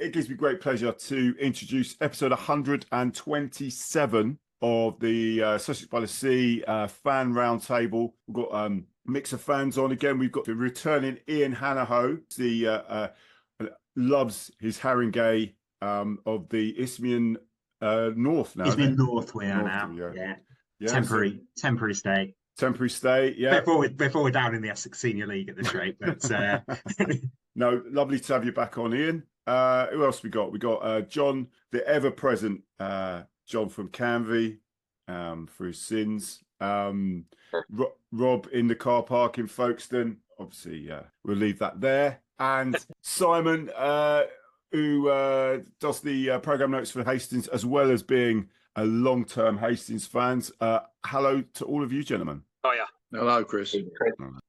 it gives me great pleasure to introduce episode 127 of the Sussex by the Sea fan roundtable. We've got a mix of fans on again. We've got the returning Ian HANAHOE, the loves his Haringey of the Isthmian North now. Isthmian North we are now. Yeah. Temporary stay. Temporary stay, yeah. Before we're down in the Essex Senior League at this rate. But no, lovely to have you back on, Ian. Who else we got? We got John, the ever-present John from Canvey, for his sins. Rob in the car park in Folkestone. Obviously, we'll leave that there. And Simon, who does the programme notes for Hastings, as well as being a long-term Hastings fans. Hello to all of you, gentlemen. Oh, yeah. Hello, Chris.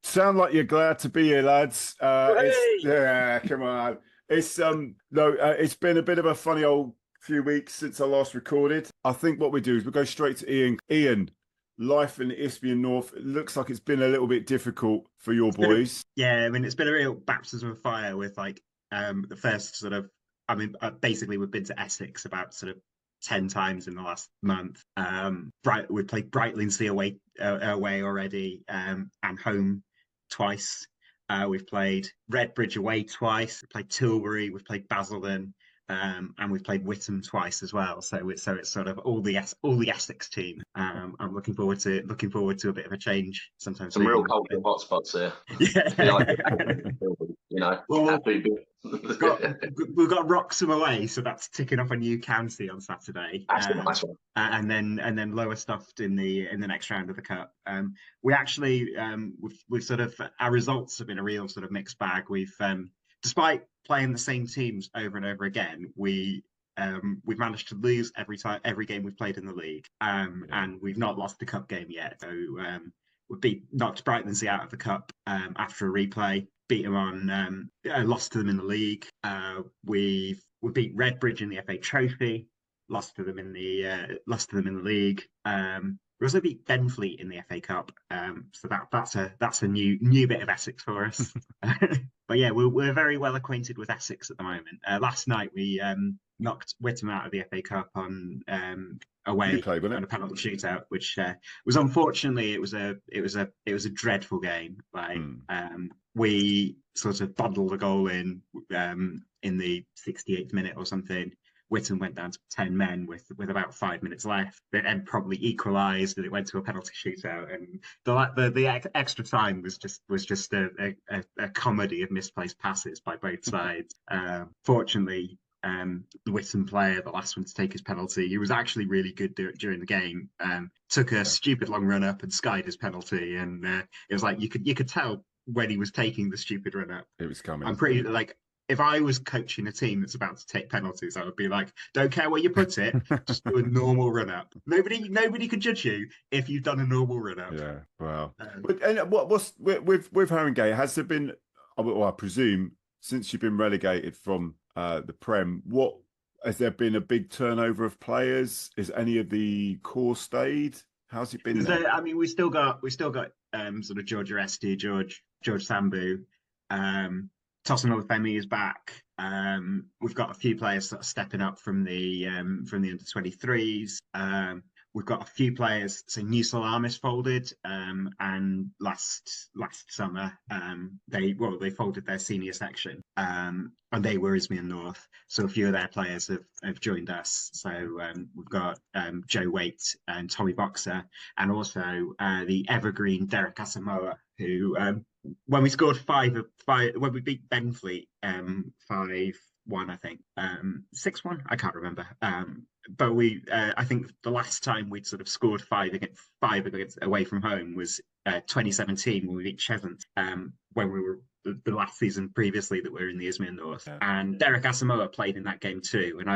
Sound like you're glad to be here, lads. Yeah, come on. It's it's been a bit of a funny old few weeks since I last recorded. I think what we do is we go straight to Ian. Ian, life in the Isthmian North. It looks like it's been a little bit difficult for your boys. Yeah, I mean, it's been a real baptism of fire with the first sort of. I mean, basically we've been to Essex about sort of 10 times in the last month. We played Brightlingsea away already, and home twice. We've played Redbridge away twice. We played Tilbury. We've played Basildon, and we've played Whittam twice as well. So it's sort of all the Essex team. I'm looking forward to a bit of a change sometimes. Some real cultural hotspots here. Yeah. Well, we've got Wroxham away, so that's ticking off a new county on Saturday. That's one. And then Lowestoft in the next round of the cup. We actually we've sort of, our results have been a real sort of mixed bag. We've despite playing the same teams over and over again, we've managed to lose every game we've played in the league, and we've not lost the cup game yet. So we knocked Brightlingsea out of the cup after a replay. Beat them on, lost to them in the league. We beat Redbridge in the FA Trophy. Lost to them in the league. We also beat Benfleet in the FA Cup. So that's a new bit of Essex for us. But yeah, we're very well acquainted with Essex at the moment. Last night we knocked Whittam out of the FA Cup on away on a penalty shootout, which was unfortunately it was a dreadful game. We sort of bundled a goal in the 68th minute or something. Whittam went down to 10 men with about 5 minutes left. They then probably equalised, and it went to a penalty shootout. And the extra time was just a comedy of misplaced passes by both sides. Fortunately, the Whittam player, the last one to take his penalty, he was actually really good during the game. Took a stupid long run up and skied his penalty, and it was like you could tell when he was taking the stupid run up. It was coming. I'm pretty if I was coaching a team that's about to take penalties, I would be like, don't care where you put it, just do a normal run up. Nobody could judge you if you've done a normal run up. Yeah, wow. And what's with Haringey? Has there been? Well, I presume since you've been relegated from the Prem, what has there been a big turnover of players? Is any of the core stayed? How's it been? I mean, we still got sort of George Aresti, George Sambu. THOMPSON Olufemi is back. We've got a few players sort of stepping up from the under-23s. We've got a few players. So New Salamis folded, and last summer they folded their senior section, and they were Isthmian North. So a few of their players have joined us. So we've got Joe Waite and Tommy Boxer, and also the evergreen Derek Asamoah, who when we scored when we beat Benfleet 5-1, I think 6-1, I can't remember. But I think the last time we'd sort of scored five against away from home was 2017 when we beat Cheshunt, when we were the last season previously that we were in the Isthmian North. Yeah. And Derek Asamoah played in that game too, and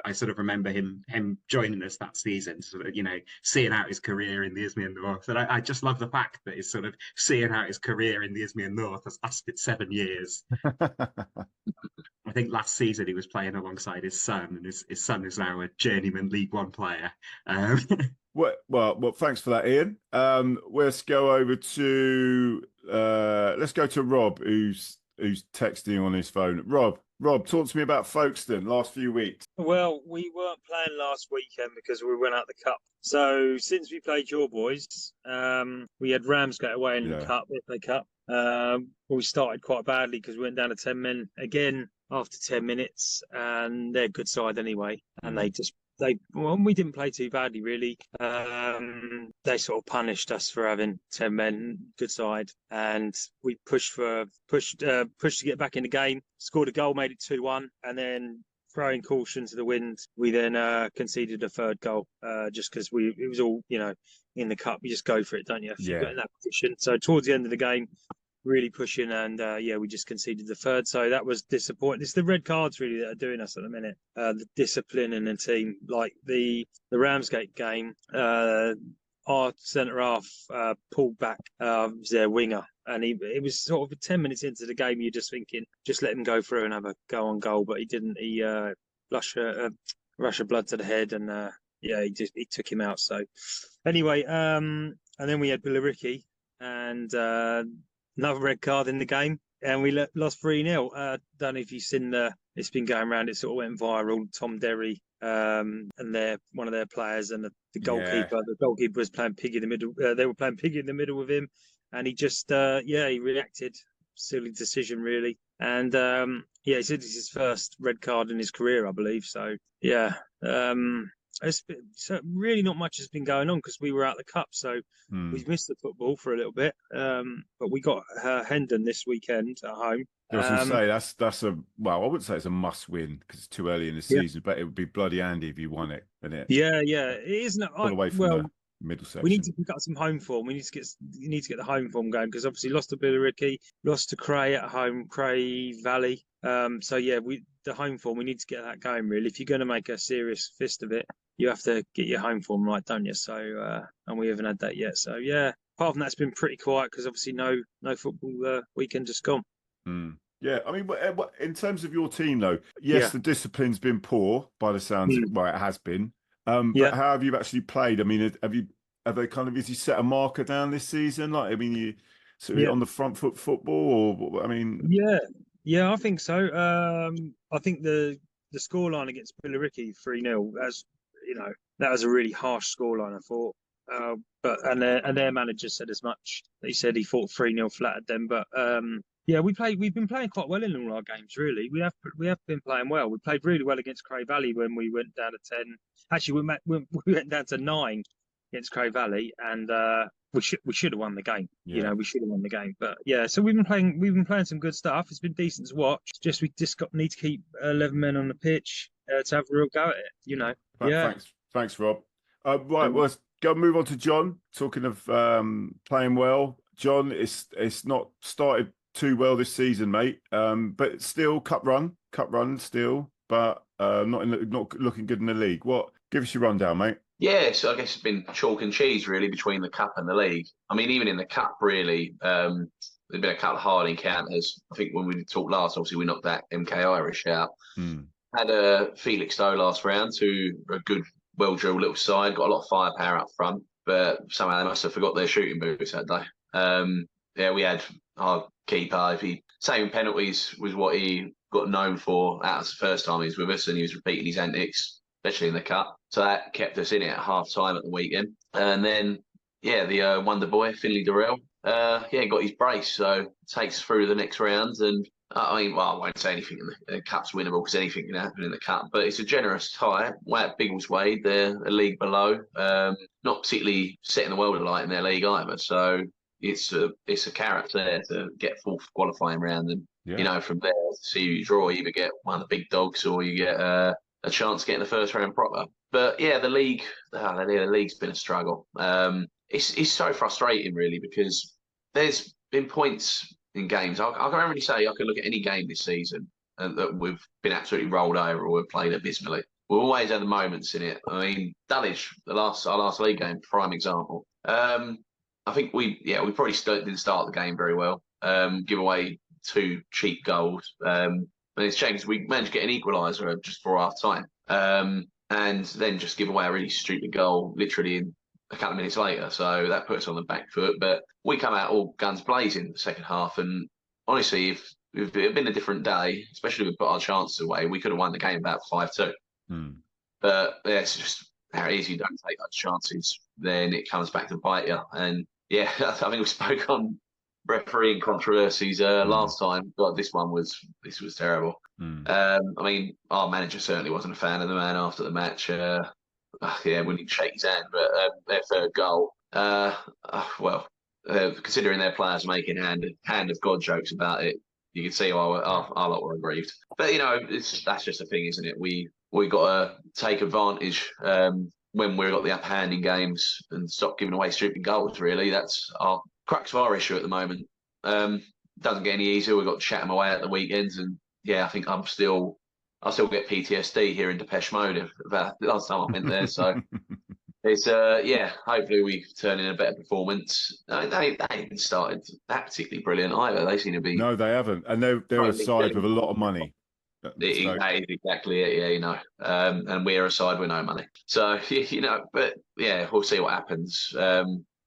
I sort of remember him joining us that season, sort of, seeing out his career in the Isthmian North. And I just love the fact that he's sort of seeing out his career in the Isthmian North has lasted 7 years. I think last season he was playing alongside his son, and his son is now a journeyman League One player. Well, thanks for that, Ian. Let's go over to Rob, who's texting on his phone. Rob, Rob, talk to me about Folkestone last few weeks. Well, we weren't playing last weekend because we went out the cup. So since we played your boys, we had Ramsgate away in the cup, FA Cup. We started quite badly because we went down to 10 men again after 10 minutes, and they're a good side anyway. And we didn't play too badly really. They sort of punished us for having 10 men, good side, and we pushed to get back in the game. Scored a goal, made it 2-1, and then throwing caution to the wind, we then conceded a third goal just because it was all in the cup. You just go for it, don't you? If you've got in that position. So towards the end of the game, really pushing, and we just conceded the third. So that was disappointing. It's the red cards really that are doing us at the minute. The discipline in the team, like the Ramsgate game, our centre half pulled back their winger, and it was sort of 10 minutes into the game. You're just thinking, just let him go through and have a go on goal, but he didn't. He rush of blood to the head, and he took him out. So anyway, and then we had Billericay and another red card in the game, and we lost 3-0. Don't know if you've seen it's been going around. It sort of went viral. Tom Derry and one of their players, and the goalkeeper. Yeah. The goalkeeper was playing pig in the middle. They were playing pig in the middle with him, and he just he reacted. Silly decision really, and he said it's his first red card in his career, I believe. So so really not much has been going on because we were out the cup, so we've missed the football for a little bit. But we got Hendon this weekend at home. I was going to say that's I wouldn't say it's a must win because it's too early in the season, but it would be bloody handy if you won it, isn't it? Yeah, it isn't. All away from the middle section. We need to pick up some home form. We need to get the home form going because obviously lost to Billericay, lost to Cray at home, Cray Valley. The home form, we need to get that going really. If you're going to make a serious fist of it, you have to get your home form right, don't you? So, and we haven't had that yet. So, apart from that, it's been pretty quiet because obviously no football weekend just gone. Yeah, I mean, in terms of your team though, yes, the discipline's been poor by the sounds. Well, it has been. But how have you actually played? I mean, have they has he set a marker down this season? Like, I mean, you on the front foot football, or I mean, I think so. I think the scoreline against Billericay 3-0, as you know, that was a really harsh scoreline, I thought. But their manager said as much. He said he thought 3-0 flattered them, but we've been playing quite well in all our games. Really, we have been playing well. We played really well against Cray Valley when we went down to 10. Actually, we went down to 9 against Cray Valley, and we should have won the game. Yeah. We should have won the game. But so we've been playing some good stuff. It's been decent to watch. We need to keep 11 men on the pitch to have a real go at it. Thanks, Rob. Right, let's move on to John. Talking of playing well, John, it's not started too well this season, mate. But still cup run still, but not looking good in the league. Give us your rundown, mate. Yeah, so I guess it's been chalk and cheese really between the cup and the league. I mean, even in the cup, really, there's been a couple of hard encounters. I think when we talked last, obviously we knocked that MK Irish out. Had a Folkestone last round, who are a good, well-drilled little side, got a lot of firepower up front, but somehow they must have forgot their shooting boots that day. We had our keeper. Saving penalties was what he got known for. That was the first time he was with us, and he was repeating his antics, especially in the cup. So that kept us in it at half-time at the weekend. And then, the wonder boy, Finley Durrell, got his brace, so takes us through the next round. And I won't say anything in the cup's winnable because anything can happen in the cup, but it's a generous tie. At Biggleswade, they're a league below, not particularly setting the world alight in their league either. So it's a carrot there to get fourth qualifying round, and from there to see who you draw, you either get one of the big dogs or you get a chance of getting the first round proper. But the league's been a struggle. It's so frustrating really because there's been points in games. I can't really say I can look at any game this season that we've been absolutely rolled over or we've played abysmally. We've always had the moments in it. I mean, Dulwich, our last league game, prime example. I think we probably didn't start the game very well. Give away 2 cheap goals. And it's changed. We managed to get an equaliser just for half time. And then just give away a really stupid goal literally in a couple of minutes later. So that puts us on the back foot. But we come out all guns blazing in the second half. And honestly, if If it had been a different day, especially if we put our chances away, we could have won the game about 5-2. But yeah, it's just how it is. You don't take those chances, then it comes back to bite you. And yeah, I think we spoke on refereeing controversies last time. God, this was terrible. I mean, our manager certainly wasn't a fan of the man after the match. Yeah, we didn't shake his hand, but their third goal. Considering their players making hand of God jokes about it, you can see our lot were aggrieved. But that's just a thing, isn't it? We got to take advantage when we've got the upper hand in games and stop giving away stupid goals. Really, that's our crux of our issue at the moment. Doesn't get any easier. We've got Chatham away at the weekends, and yeah, I think I still get PTSD here in Depeche Mode about the last time I went there. So it's hopefully we turn in a better performance. They haven't started that particularly brilliant either. They seem to be. No, they haven't, and they're a side with a lot of money. That is exactly it, yeah, and we're a side with no money. So, but yeah, we'll see what happens.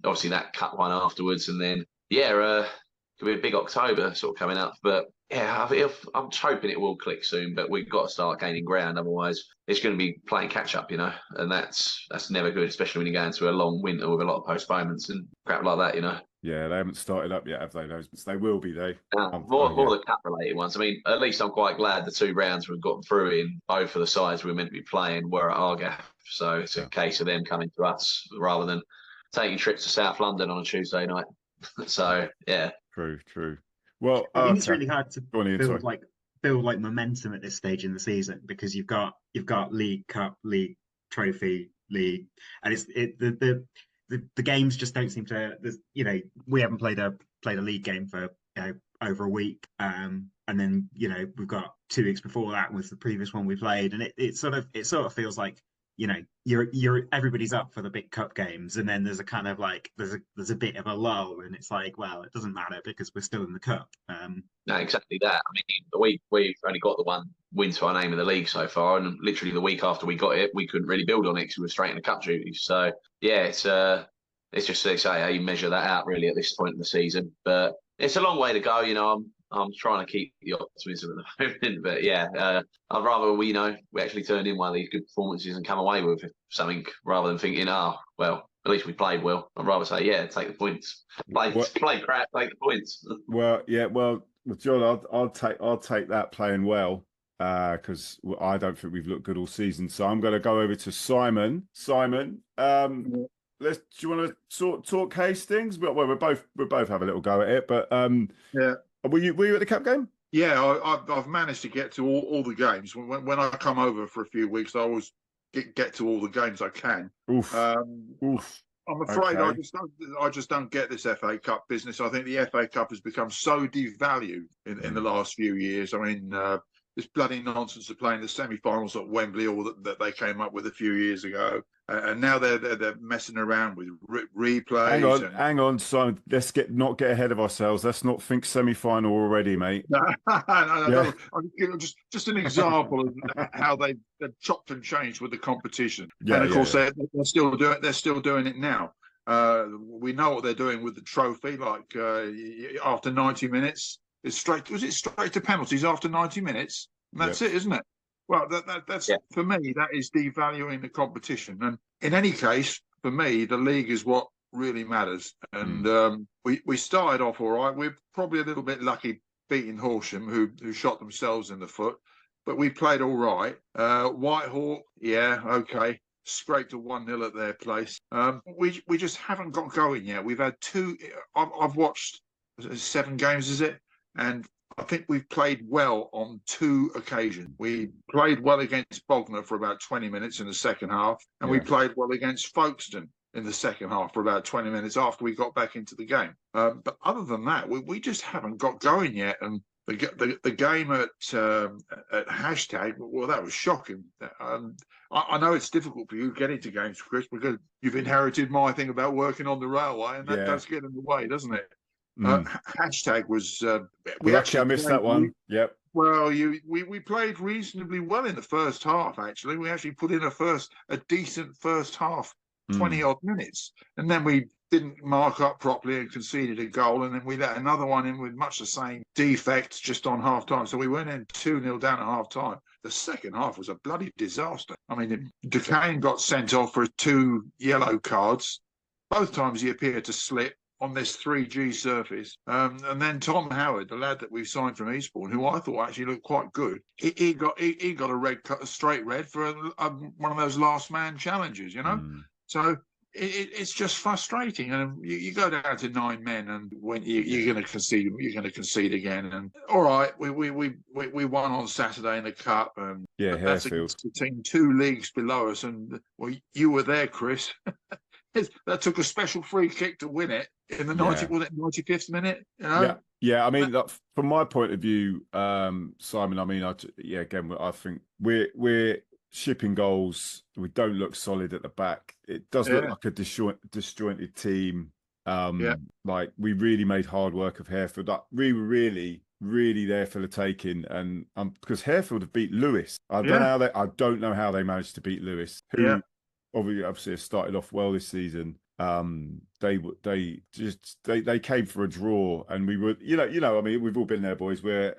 Obviously that cup one afterwards, and then, could be a big October sort of coming up. But yeah, I'm hoping it will click soon, but we've got to start gaining ground. Otherwise, it's going to be playing catch up, and that's never good, especially when you go into a long winter with a lot of postponements and crap like that, Yeah, they haven't started up yet, have they? They will be, more the cup-related ones. I mean, at least I'm quite glad the 2 rounds we've gotten through in both of the sides we were meant to be playing were at Argyle. So it's a case of them coming to us rather than taking trips to South London on a Tuesday night. So, yeah. True. Well, I think it's really hard to build like momentum at this stage in the season, because you've got League, Cup, League, Trophy, League, and the games just don't seem to. We haven't played a league game for over a week, and then we've got 2 weeks before that was the previous one we played, and it sort of feels like everybody's up for the big cup games, and then there's a kind of like there's a bit of a lull, and it's like, well, it doesn't matter because we're still in the cup. No, exactly that. I mean, we've only got the 1 win to our name in the league so far, and literally the week after we got it, we couldn't really build on it because we were straight in the cup duties. So yeah, it's just they say how you measure that out really at this point in the season, but it's a long way to go. I'm trying to keep the optimism at the moment, but yeah, I'd rather we actually turned in one of these good performances and come away with something rather than thinking, well, at least we played well. I'd rather say, yeah, take the points. Play crap, take the points. Well, yeah, John, I'll take that playing well, because I don't think we've looked good all season. So I'm going to go over to Simon. Simon, do you want to talk Hastings? Well, we both have a little go at it, but yeah. Were you at the cup game? Yeah, I've managed to get to all the games. When I come over for a few weeks, I always get to all the games I can. Oof. I'm afraid I just don't get this FA Cup business. I think the FA Cup has become so devalued in the last few years. I mean, this bloody nonsense of playing the semi-finals at Wembley, or that they came up with a few years ago, and now they're messing around with replays. Hang on, Simon. Let's not get ahead of ourselves. Let's not think semi-final already, mate. No. Just an example of how they've chopped and changed with the competition. Yeah, and of course they're still doing. They're still doing it now. We know what they're doing with the trophy. Like after 90 minutes. It's straight to penalties after 90 minutes? And that's it, isn't it? Well, that's for me, that is devaluing the competition. And in any case, for me, the league is what really matters. And we started off all right. We're probably a little bit lucky beating Horsham, who shot themselves in the foot. But we played all right. Whitehall, yeah, okay. Scraped a 1-0 at their place. We just haven't got going yet. We've had 2. I've watched 7 games, is it? And I think we've played well on 2 occasions. We played well against Bognor for about 20 minutes in the second half, and we played well against Folkestone in the second half for about 20 minutes after we got back into the game. But other than that, we just haven't got going yet. And the game at Hashtag, well, that was shocking. I know it's difficult for you getting to games, Chris, because you've inherited my thing about working on the railway, and that does get in the way, doesn't it? Hashtag was I missed that one. Yep. Well, we played reasonably well in the first half. Actually, we actually put in a decent first half, 20 odd minutes, and then we didn't mark up properly and conceded a goal, and then we let another one in with much the same defects just on half time. So we went in 2-0 down at half time. The second half was a bloody disaster. I mean, Duquesne got sent off for 2 yellow cards. Both times he appeared to slip on this 3G surface. And then Tom Howard, the lad that we've signed from Eastbourne, who I thought actually looked quite good, he got a straight red for one of those last man challenges, you know? So it's just frustrating. And you go down to 9 men, and when you're going to concede again. And all right, we won on Saturday in the cup. And that's against the team 2 leagues below us. And well, you were there, Chris. That took a special free kick to win it in the 95th minute. You know? Yeah. I mean, from my point of view, Simon. I mean, again, I think we're shipping goals. We don't look solid at the back. It does look like a disjointed team. Like we really made hard work of Harefield. We were really there for the taking, and because Harefield have beat Lewis. I don't know how they managed to beat Lewis. Who, obviously has started off well this season. They came for a draw, and we were, you know, I mean, we've all been there, boys, where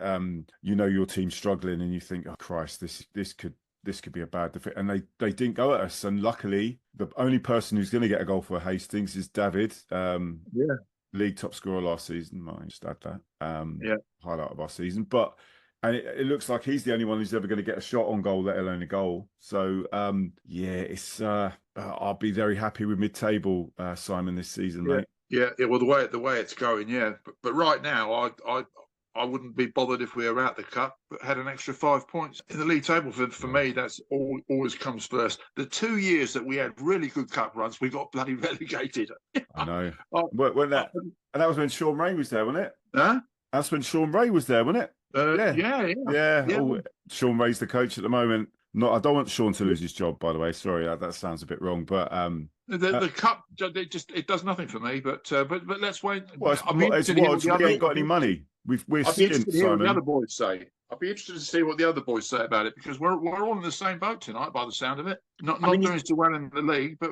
your team's struggling, and you think, oh Christ, this could be a bad defeat, and they didn't go at us. And luckily, the only person who's going to get a goal for Hastings is David. League top scorer last season. I just add that. Highlight of our season, and it looks like he's the only one who's ever going to get a shot on goal, let alone a goal. So, it's I'll be very happy with mid-table, Simon, this season, mate. Yeah. Well, the way it's going, but right now, I wouldn't be bothered if we were out the cup, but had an extra 5 points in the league table. For me, that's always comes first. The 2 years that we had really good cup runs, we got bloody relegated. I know. And that was when Sean Ray was there, wasn't it? Huh? That's when Sean Ray was there, wasn't it? Yeah. Oh, Sean Ray's the coach at the moment. I don't want Sean to lose his job, by the way. Sorry, that sounds a bit wrong, but the cup it does nothing for me. But let's wait. Well, we ain't got any money. We're skint, Simon. The other boys say. I'd be interested to see what the other boys say about it, because we're all in the same boat tonight, by the sound of it. Not doing so well in the league, but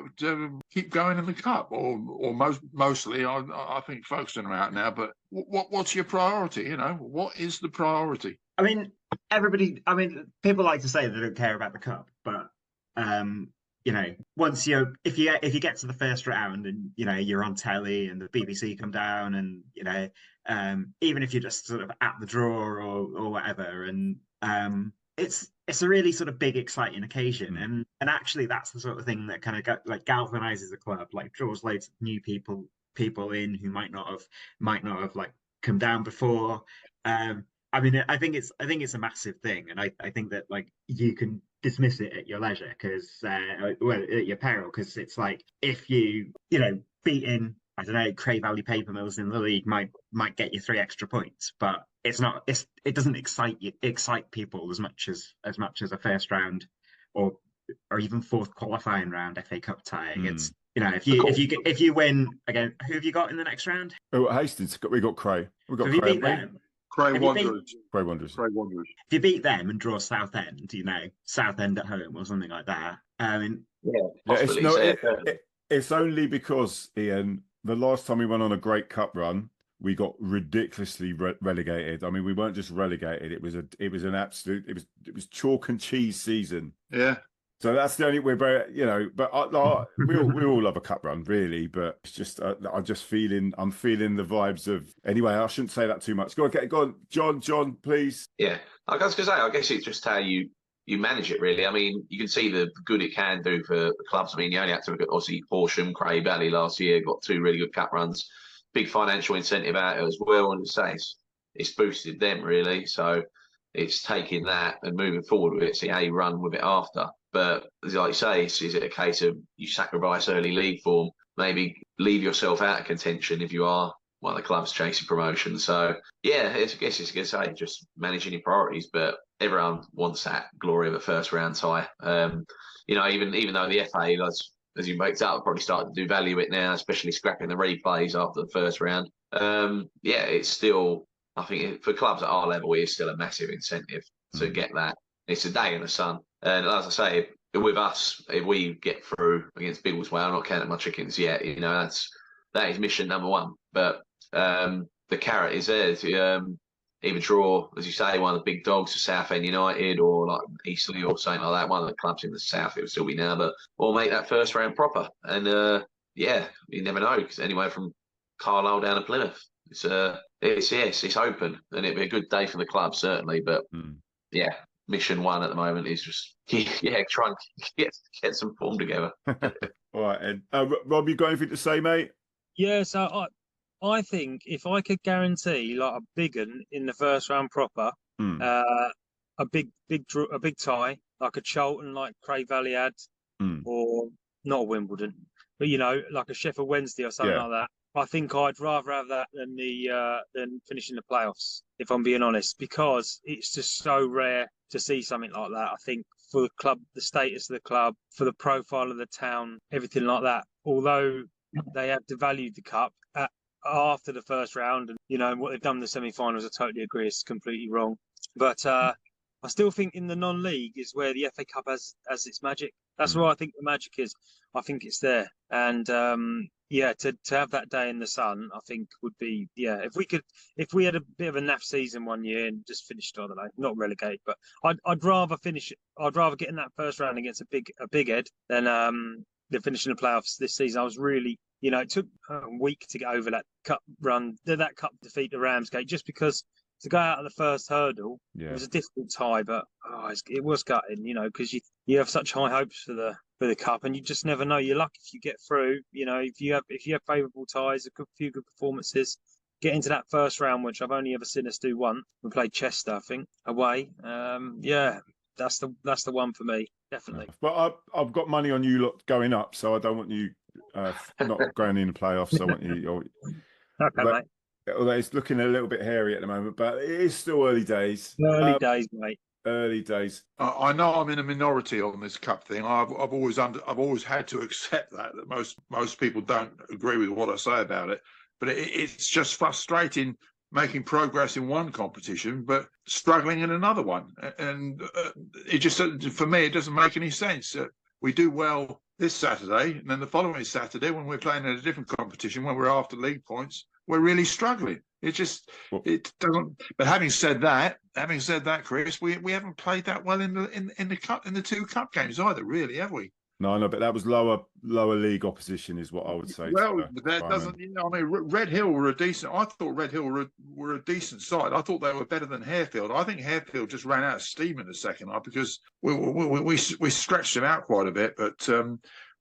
keep going in the cup, or mostly. I think Folkestone are out now. But what's your priority? You know, what is the priority? I mean, people like to say they don't care about the cup, but once if you get to the first round and you're on telly and the BBC come down and even if you're just sort of at the draw or whatever, and it's a really sort of big, exciting occasion, and actually that's the sort of thing that kind of galvanizes a club, like draws loads of new people in who might not have like come down before. I mean, I think it's a massive thing, and I think that like you can dismiss it at your leisure, because at your peril, because it's like if beating, I don't know, Cray Valley Paper Mills in the league might get you 3 extra points, but it doesn't excite people as much as a first round or even fourth qualifying round FA Cup tie. It's if you win again, who have you got in the next round? Oh, Hastings. We got Cray. We got Cray. Cray Wanderers. If you beat them and draw Southend, Southend at home or something like that. It's only because, Ian, the last time we went on a great cup run, we got ridiculously relegated. I mean, we weren't just relegated; it was an absolute. It was chalk and cheese season. Yeah. So that's the only we're very, but we all love a cup run, really. But it's just I'm feeling the vibes of. Anyway, I shouldn't say that too much. Go on, John, please. Yeah, I was going to say, I guess it's just how you manage it, really. I mean, you can see the good it can do for the clubs. I mean, you only had to look at obviously Horsham, Cray Valley last year, got 2 really good cup runs, big financial incentive out as well, and it's boosted them really. So it's taking that and moving forward with it, see how you run with it after. But like you say, is it a case of you sacrifice early league form, maybe leave yourself out of contention if you are one of the clubs chasing promotion? So yeah, I guess it's going to say just managing your priorities, but everyone wants that glory of a first round tie. Even though the FA, as you make up, probably started to do value it now, especially scrapping the replays after the first round. It's still, I think for clubs at our level, it's still a massive incentive to get that. It's a day in the sun. And as I say, with us, if we get through against Biggleswade, I'm not counting my chickens yet. That's that is mission number one. But the carrot is there to either draw, as you say, one of the big dogs to Southend United or like Eastleigh or something like that. One of the clubs in the south, it will still be now, but or make that first round proper. And yeah, you never know, because anywhere from Carlisle down to Plymouth, it's open, and it'd be a good day for the club certainly. But yeah, mission one at the moment is just try and get some form together. All right, Ed. Rob, you got anything to say, mate? Yeah, so I think if I could guarantee like a big one in the first round proper, a big tie like a Charlton, like Cray Valley had, or not a Wimbledon, but like a Sheffield Wednesday or something like that. I think I'd rather have that than finishing the playoffs, if I'm being honest, because it's just so rare to see something like that. I think for the club, the status of the club, for the profile of the town, everything like that. Although they have devalued the cup after the first round, and what they've done in the semi-finals, I totally agree, it's completely wrong. But I still think in the non-league is where the FA Cup has its magic. That's where I think the magic is. I think it's there, and to have that day in the sun, I think would be if we had a bit of a naff season one year and just finished, I don't know, not relegate, but I'd rather get in that first round against a big Ed than finishing the playoffs this season. I was really, it took a week to get over that cup run, that cup defeat to Ramsgate, just because to go out of the first hurdle, it was a difficult tie, but it was gutting, because you have such high hopes for the cup, and you just never know. You're lucky if you get through. If you have favourable ties, a few good performances, get into that first round, which I've only ever seen us do once. We played Chester, I think, away. That's the one for me, definitely. But I've got money on you lot going up, so I don't want you not going in the playoffs. I want you. Okay, mate. Although it's looking a little bit hairy at the moment, but it is still early days. Early days, mate. Early days. I know I'm in a minority on this cup thing. I've always had to accept that most people don't agree with what I say about it. But it's just frustrating making progress in one competition, but struggling in another one. And it just, for me, it doesn't make any sense. We do well this Saturday, and then the following Saturday, when we're playing in a different competition, when we're after league points, we're really struggling. It doesn't. But having said that, Chris, we haven't played that well in the two cup games either, really, have we? No, but that was lower league opposition, is what I would say. Well, that doesn't. Red Hill were a decent. I thought Red Hill were a decent side. I thought they were better than Harefield. I think Harefield just ran out of steam in the second half because we stretched them out quite a bit, but.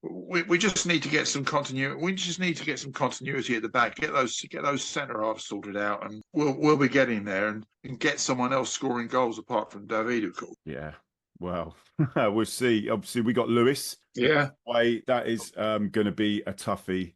We just need to get some continuity. We just need to get some continuity at the back. Get those centre halves sorted out, and we'll be getting there and get someone else scoring goals apart from David. Yeah, well, we'll see. Obviously, we got Lewis. Yeah, that is going to be a toughie.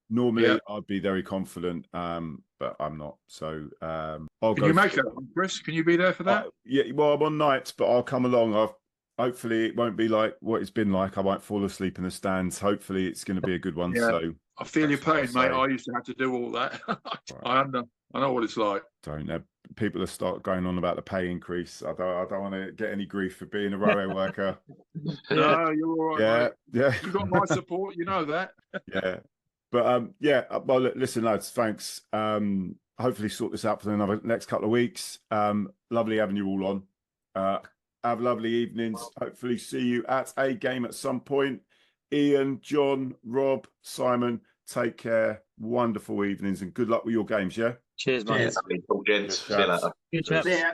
Normally I'd be very confident, but I'm not. So Can you make that one, Chris? Can you be there for that? Well, I'm on nights, but I'll come along. Hopefully it won't be like what it's been like. I won't fall asleep in the stands. Hopefully it's going to be a good one. Yeah. So I feel your pain, mate. I used to have to do all that. Right. I know what it's like. Don't know. People will start going on about the pay increase. I don't want to get any grief for being a railway worker. No, you're all right. Yeah. You've got my support. You know that. Yeah. But well, listen, lads, thanks. Hopefully sort this out for the next couple of weeks. Lovely having you all on. Have lovely evenings. Hopefully see you at a game at some point. Ian, John, Rob, Simon, take care. Wonderful evenings and good luck with your games, yeah? Cheers, mate. Cheers. See you later. Good chat. Yeah.